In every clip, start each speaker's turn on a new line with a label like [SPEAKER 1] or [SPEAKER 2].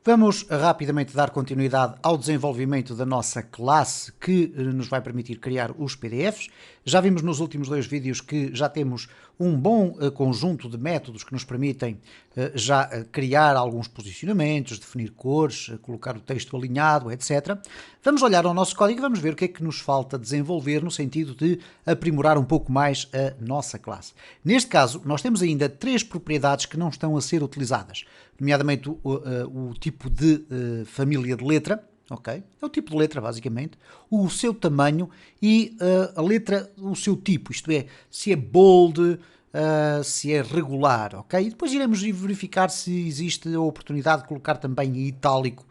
[SPEAKER 1] Vamos rapidamente dar continuidade ao desenvolvimento da nossa classe que nos vai permitir criar os PDFs. Já vimos nos últimos dois vídeos que já temos um bom conjunto de métodos que nos permitem já criar alguns posicionamentos, definir cores, colocar o texto alinhado, etc. Vamos olhar ao nosso código e vamos ver o que é que nos falta desenvolver no sentido de aprimorar um pouco mais a nossa classe. Neste caso, nós temos ainda três propriedades que não estão a ser utilizadas, nomeadamente o tipo de família de letra, ok? É o tipo de letra, basicamente, o seu tamanho e a letra, o seu tipo, isto é, se é bold, se é regular, ok? E depois iremos verificar se existe a oportunidade de colocar também em itálico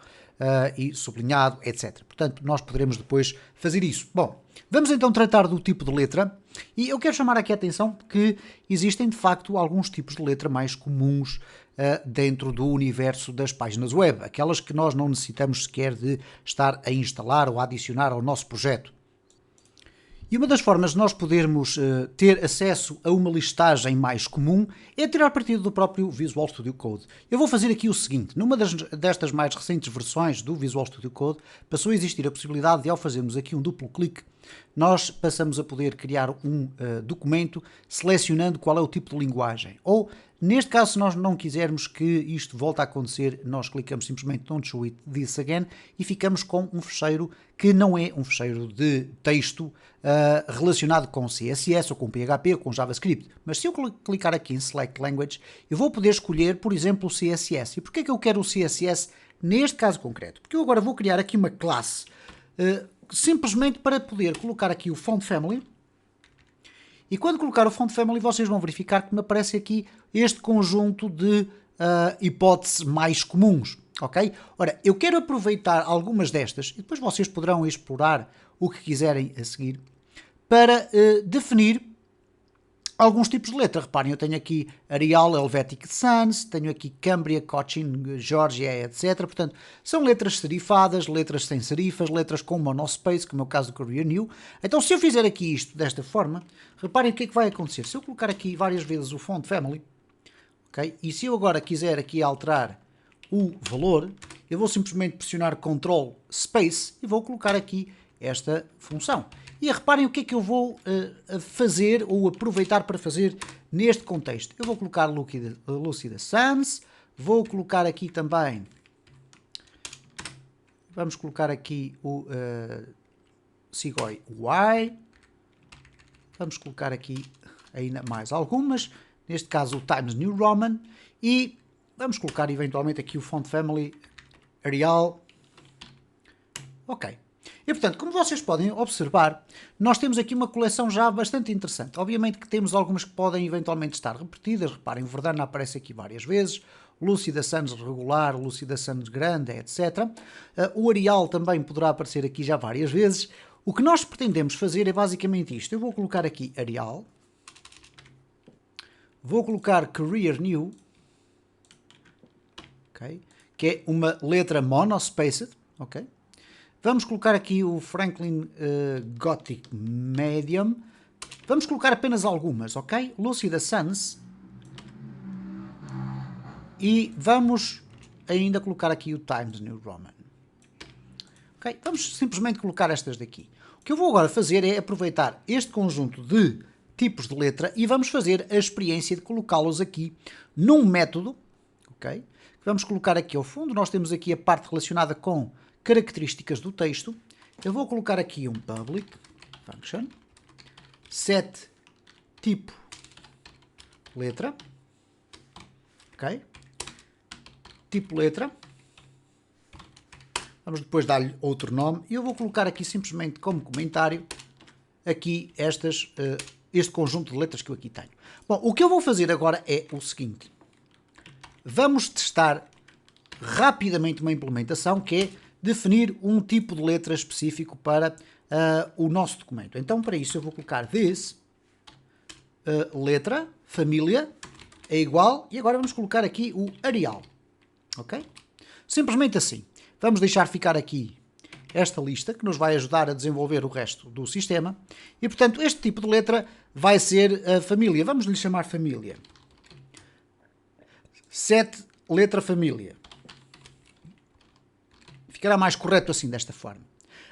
[SPEAKER 1] e sublinhado, etc. Portanto, nós poderemos depois fazer isso. Bom, vamos então tratar do tipo de letra e eu quero chamar aqui a atenção que existem de facto alguns tipos de letra mais comuns dentro do universo das páginas web, aquelas que nós não necessitamos sequer de estar a instalar ou a adicionar ao nosso projeto. E uma das formas de nós podermos ter acesso a uma listagem mais comum é tirar partido do próprio Visual Studio Code. Eu vou fazer aqui o seguinte, numa destas mais recentes versões do Visual Studio Code, passou a existir a possibilidade de, ao fazermos aqui um duplo clique, nós passamos a poder criar um documento selecionando qual é o tipo de linguagem. Ou, neste caso, se nós não quisermos que isto volte a acontecer, nós clicamos simplesmente Don't Show It This Again e ficamos com um fecheiro que não é um fecheiro de texto relacionado com CSS ou com PHP ou com JavaScript. Mas se eu clicar aqui em Select Language, eu vou poder escolher, por exemplo, o CSS. E porquê é que eu quero o CSS neste caso concreto? Porque eu agora vou criar aqui uma classe simplesmente para poder colocar aqui o Font Family. E quando colocar o Font Family, vocês vão verificar que me aparece aqui este conjunto de hipóteses mais comuns, ok? Ora, eu quero aproveitar algumas destas, e depois vocês poderão explorar o que quiserem a seguir, para definir alguns tipos de letra. Reparem, eu tenho aqui Arial, Helvetic Sans, tenho aqui Cambria, Cochin, Georgia, etc. Portanto, são letras serifadas, letras sem serifas, letras com monospace, como é o caso do Courier New. Então, se eu fizer aqui isto desta forma, reparem o que é que vai acontecer. Se eu colocar aqui várias vezes o Font Family, okay, e se eu agora quiser aqui alterar o valor, eu vou simplesmente pressionar Ctrl Space e vou colocar aqui esta função. E reparem o que é que eu vou fazer ou aproveitar para fazer neste contexto. Eu vou colocar Lucida Sans, vou colocar aqui também, vamos colocar aqui o Segoy Y, vamos colocar aqui ainda mais algumas, neste caso o Times New Roman, e vamos colocar eventualmente aqui o Font Family Arial, ok. E, portanto, como vocês podem observar, nós temos aqui uma coleção já bastante interessante. Obviamente que temos algumas que podem eventualmente estar repetidas. Reparem, o Verdana aparece aqui várias vezes, Lucida Sans regular, Lucida Sans grande, etc. O Arial também poderá aparecer aqui já várias vezes. O que nós pretendemos fazer é basicamente isto. Eu vou colocar aqui Arial, vou colocar Courier New, okay, que é uma letra monospaced, ok? Vamos colocar aqui o Franklin Gothic Medium. Vamos colocar apenas algumas, ok? Lucida Sans. E vamos ainda colocar aqui o Times New Roman. Ok? Vamos simplesmente colocar estas daqui. O que eu vou agora fazer é aproveitar este conjunto de tipos de letra e vamos fazer a experiência de colocá-los aqui num método, ok? Vamos colocar aqui ao fundo. Nós temos aqui a parte relacionada com características do texto. Eu vou colocar aqui um public function set tipo letra, ok? Tipo letra. Vamos depois dar-lhe outro nome e eu vou colocar aqui simplesmente como comentário aqui este conjunto de letras que eu aqui tenho. Bom, o que eu vou fazer agora é o seguinte. Vamos testar rapidamente uma implementação que é definir um tipo de letra específico para o nosso documento. Então, para isso, eu vou colocar this, letra, família, é igual, e agora vamos colocar aqui o Arial. Ok? Simplesmente assim. Vamos deixar ficar aqui esta lista, que nos vai ajudar a desenvolver o resto do sistema. E, portanto, este tipo de letra vai ser a família. Vamos lhe chamar família. Set letra família. Ficará mais correto assim, desta forma.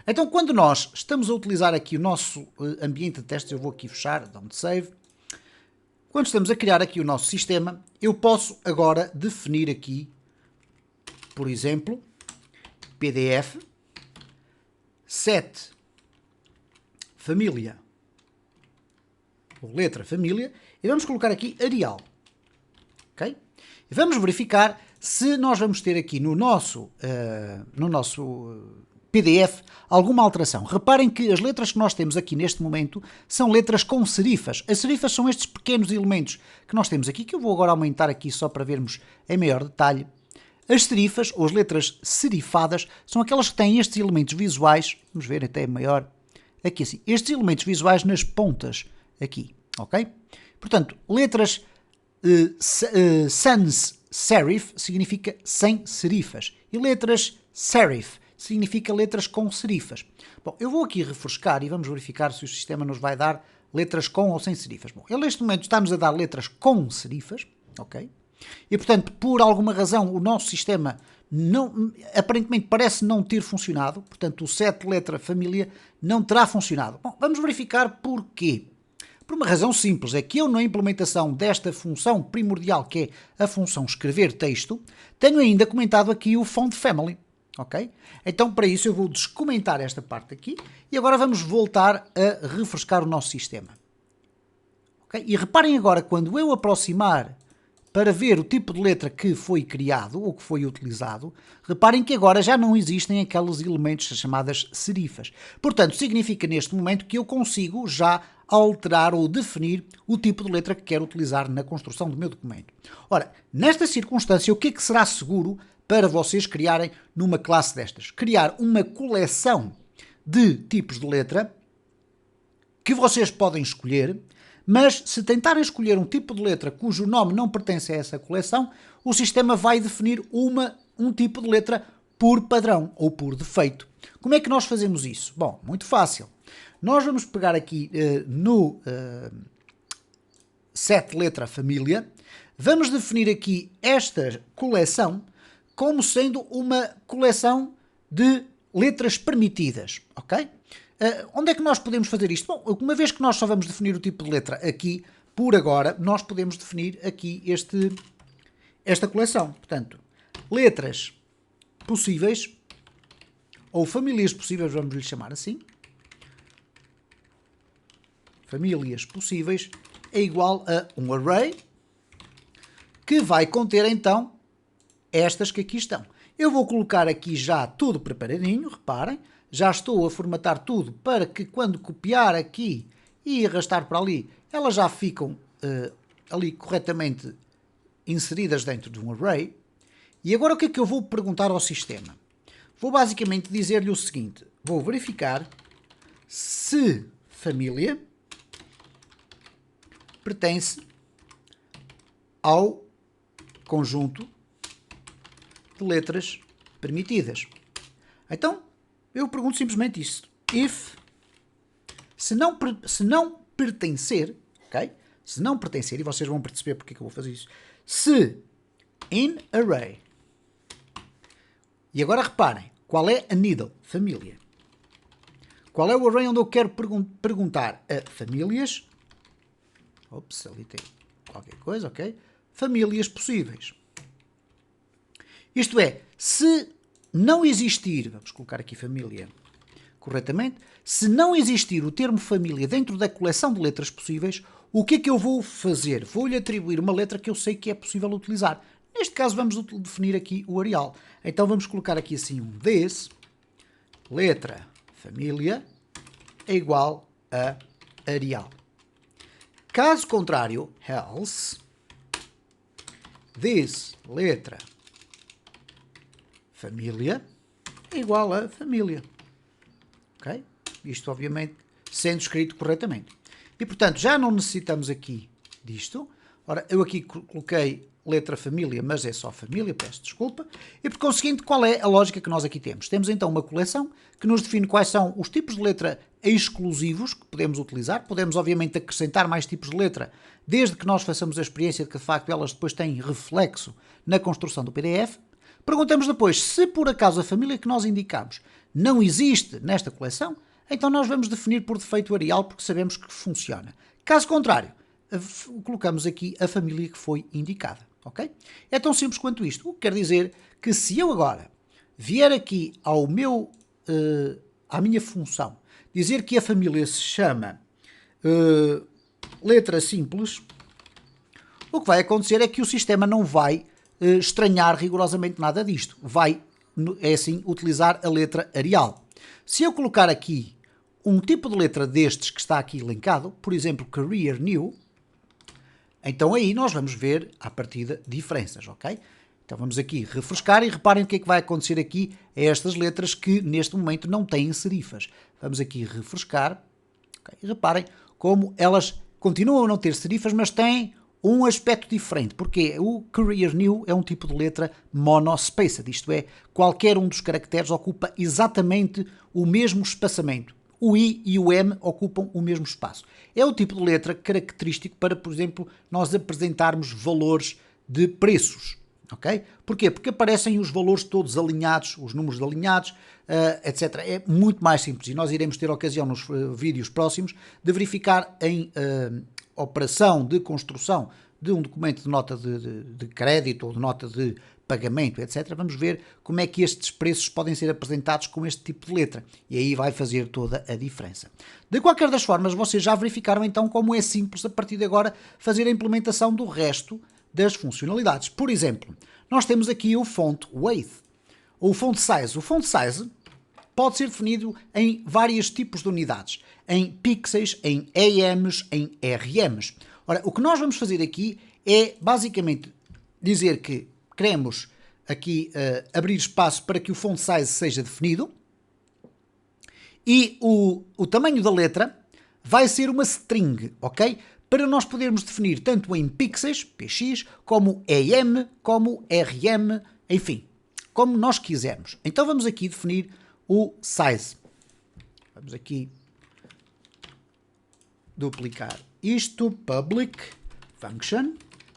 [SPEAKER 1] Então, quando nós estamos a utilizar aqui o nosso ambiente de testes, eu vou aqui fechar, don't save. Quando estamos a criar aqui o nosso sistema, eu posso agora definir aqui, por exemplo, PDF, set família, ou letra família, e vamos colocar aqui Arial. Ok? E vamos verificar se nós vamos ter aqui no nosso PDF alguma alteração. Reparem que as letras que nós temos aqui neste momento são letras com serifas. As serifas são estes pequenos elementos que nós temos aqui, que eu vou agora aumentar aqui só para vermos em maior detalhe. As serifas, ou as letras serifadas, são aquelas que têm estes elementos visuais, vamos ver até maior, aqui assim, estes elementos visuais nas pontas aqui, ok? Portanto, letras sans serif significa sem serifas, e letras serif significa letras com serifas. Bom, eu vou aqui refrescar e vamos verificar se o sistema nos vai dar letras com ou sem serifas. Bom, ele neste momento está-nos a dar letras com serifas, ok? E portanto, por alguma razão, o nosso sistema aparentemente parece não ter funcionado, portanto o set letra família não terá funcionado. Bom, vamos verificar porquê. Por uma razão simples, é que eu na implementação desta função primordial, que é a função escrever texto, tenho ainda comentado aqui o font family. Ok? Então, para isso, eu vou descomentar esta parte aqui e agora vamos voltar a refrescar o nosso sistema. Okay? E reparem agora, quando eu aproximar para ver o tipo de letra que foi criado ou que foi utilizado, reparem que agora já não existem aqueles elementos chamadas serifas. Portanto, significa neste momento que eu consigo já alterar ou definir o tipo de letra que quero utilizar na construção do meu documento. Ora, nesta circunstância, o que é que será seguro para vocês criarem numa classe destas? Criar uma coleção de tipos de letra que vocês podem escolher, mas se tentarem escolher um tipo de letra cujo nome não pertence a essa coleção, o sistema vai definir um tipo de letra por padrão ou por defeito. Como é que nós fazemos isso? Bom, muito fácil. Nós vamos pegar aqui no set letra família, vamos definir aqui esta coleção como sendo uma coleção de letras permitidas, ok? Onde é que nós podemos fazer isto? Bom, uma vez que nós só vamos definir o tipo de letra aqui, por agora, nós podemos definir aqui esta coleção. Portanto, letras possíveis, ou famílias possíveis, vamos lhe chamar assim. Famílias possíveis é igual a um array, que vai conter então estas que aqui estão. Eu vou colocar aqui já tudo preparadinho, reparem, já estou a formatar tudo para que quando copiar aqui e arrastar para ali, elas já ficam ali corretamente inseridas dentro de um array. E agora o que é que eu vou perguntar ao sistema? Vou basicamente dizer-lhe o seguinte, vou verificar se família pertence ao conjunto de letras permitidas. Então, eu pergunto simplesmente isso. If, se não pertencer, ok? Se não pertencer, e vocês vão perceber porque é que eu vou fazer isso. Se in array, e agora reparem, qual é a needle? Família. Qual é o array onde eu quero perguntar a famílias? Ops, ali tem qualquer coisa, ok? Famílias possíveis. Isto é, se não existir, vamos colocar aqui família corretamente, se não existir o termo família dentro da coleção de letras possíveis, o que é que eu vou fazer? Vou-lhe atribuir uma letra que eu sei que é possível utilizar. Neste caso vamos definir aqui o Arial. Então vamos colocar aqui assim um this, letra família é igual a Arial. Caso contrário, else, this letra família é igual a família. Ok? Isto, obviamente, sendo escrito corretamente. E, portanto, já não necessitamos aqui disto. Ora, eu aqui coloquei letra família, mas é só família, peço desculpa. E, por conseguinte, qual é a lógica que nós aqui temos? Temos, então, uma coleção que nos define quais são os tipos de letra exclusivos que podemos utilizar. Podemos, obviamente, acrescentar mais tipos de letra, desde que nós façamos a experiência de que, de facto, elas depois têm reflexo na construção do PDF. Perguntamos depois se por acaso a família que nós indicamos não existe nesta coleção, então nós vamos definir por defeito Arial porque sabemos que funciona. Caso contrário, colocamos aqui a família que foi indicada, ok? É tão simples quanto isto. O que quer dizer que se eu agora vier aqui ao meu, à minha função, dizer que a família se chama letra simples, o que vai acontecer é que o sistema não vai estranhar rigorosamente nada disto. Vai, é assim, utilizar a letra Arial. Se eu colocar aqui um tipo de letra destes que está aqui linkado, por exemplo, Career New, então aí nós vamos ver, à partida, diferenças, ok? Então vamos aqui refrescar e reparem o que é que vai acontecer aqui a estas letras que neste momento não têm serifas. Vamos aqui refrescar, okay? E reparem como elas continuam a não ter serifas, mas têm um aspecto diferente, porque o Career New é um tipo de letra monospaced, isto é, qualquer um dos caracteres ocupa exatamente o mesmo espaçamento. O I e o M ocupam o mesmo espaço. É o tipo de letra característico para, por exemplo, nós apresentarmos valores de preços. Ok? Porquê? Porque aparecem os valores todos alinhados, os números alinhados, etc. É muito mais simples e nós iremos ter ocasião nos vídeos próximos de verificar em operação de construção de um documento de nota de crédito ou de nota de pagamento, etc. Vamos ver como é que estes preços podem ser apresentados com este tipo de letra e aí vai fazer toda a diferença. De qualquer das formas, vocês já verificaram então como é simples a partir de agora fazer a implementação do resto das funcionalidades. Por exemplo, nós temos aqui o font weight, ou o font size. O font size pode ser definido em vários tipos de unidades, em pixels, em EMs, em RMs. Ora, o que nós vamos fazer aqui é basicamente dizer que queremos aqui abrir espaço para que o font size seja definido e o tamanho da letra vai ser uma string, ok? Para nós podermos definir tanto em pixels, px, como EM, como RM, enfim, como nós quisermos. Então vamos aqui definir o size. Vamos aqui duplicar isto, public function,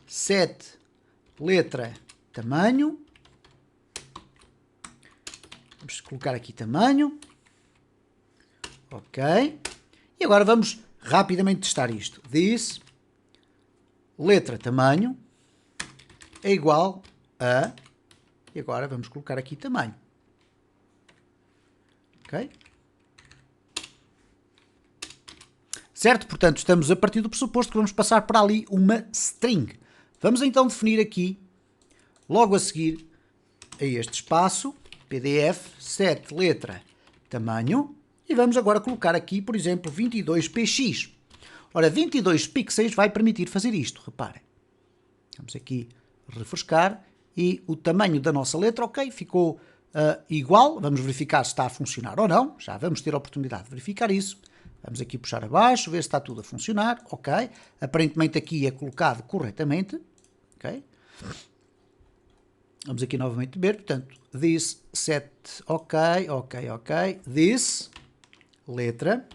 [SPEAKER 1] set letra tamanho, vamos colocar aqui tamanho, ok, e agora vamos rapidamente testar isto. This letra tamanho é igual a, e agora vamos colocar aqui tamanho, ok? Certo? Portanto, estamos a partir do pressuposto que vamos passar para ali uma string. Vamos então definir aqui, logo a seguir a este espaço, PDF, set letra tamanho, e vamos agora colocar aqui, por exemplo, 22px. Ora, 22 pixels vai permitir fazer isto, reparem. Vamos aqui refrescar e o tamanho da nossa letra, ok, ficou igual. Vamos verificar se está a funcionar ou não. Já vamos ter a oportunidade de verificar isso. Vamos aqui puxar abaixo, ver se está tudo a funcionar, ok. Aparentemente aqui é colocado corretamente, ok. Vamos aqui novamente ver, portanto, this set, ok, this letra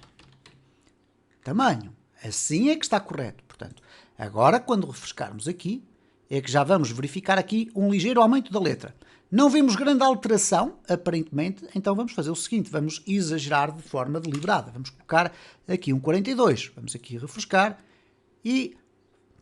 [SPEAKER 1] tamanho. Assim é que está correto. Portanto, agora quando refrescarmos aqui, é que já vamos verificar aqui um ligeiro aumento da letra. Não vemos grande alteração, aparentemente, então vamos fazer o seguinte, vamos exagerar de forma deliberada. Vamos colocar aqui um 42, vamos aqui refrescar e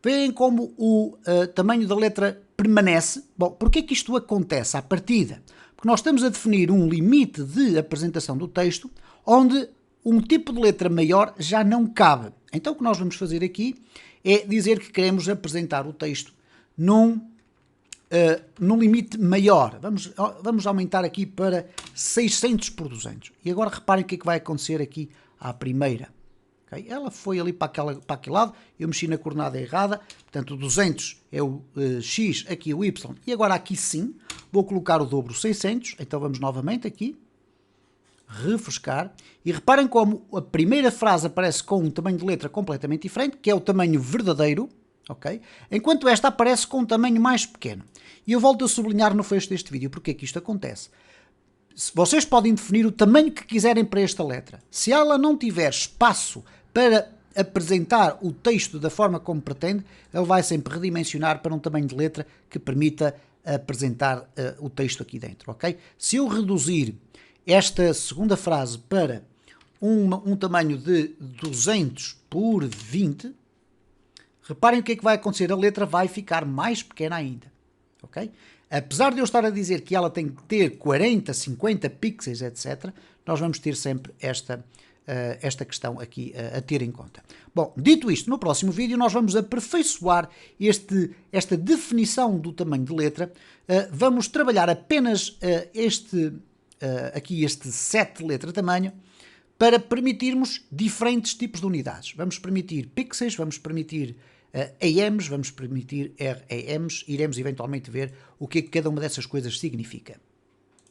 [SPEAKER 1] veem como o tamanho da letra permanece. Bom, porquê que isto acontece à partida? Porque nós estamos a definir um limite de apresentação do texto onde um tipo de letra maior já não cabe. Então o que nós vamos fazer aqui é dizer que queremos apresentar o texto num limite maior. Vamos aumentar aqui para 600 por 200. E agora reparem o que é que vai acontecer aqui à primeira. Okay? Ela foi ali para aquele lado, eu mexi na coordenada errada, portanto o 200 é o x, aqui o y, e agora aqui sim, vou colocar o dobro 600, então vamos novamente aqui, refrescar, e reparem como a primeira frase aparece com um tamanho de letra completamente diferente, que é o tamanho verdadeiro, ok? Enquanto esta aparece com um tamanho mais pequeno. E eu volto a sublinhar no fecho deste vídeo porque é que isto acontece. Vocês podem definir o tamanho que quiserem para esta letra. Se ela não tiver espaço para apresentar o texto da forma como pretende, ele vai sempre redimensionar para um tamanho de letra que permita apresentar o texto aqui dentro, ok? Se eu reduzir esta segunda frase para um tamanho de 200 por 20, reparem o que é que vai acontecer, a letra vai ficar mais pequena ainda, ok? Apesar de eu estar a dizer que ela tem que ter 40, 50 pixels, etc., nós vamos ter sempre esta questão aqui a ter em conta. Bom, dito isto, no próximo vídeo nós vamos aperfeiçoar esta definição do tamanho de letra, vamos trabalhar apenas este set de letra tamanho, para permitirmos diferentes tipos de unidades. Vamos permitir pixels, vamos permitir AMs, vamos permitir RAMs, iremos eventualmente ver o que é que cada uma dessas coisas significa.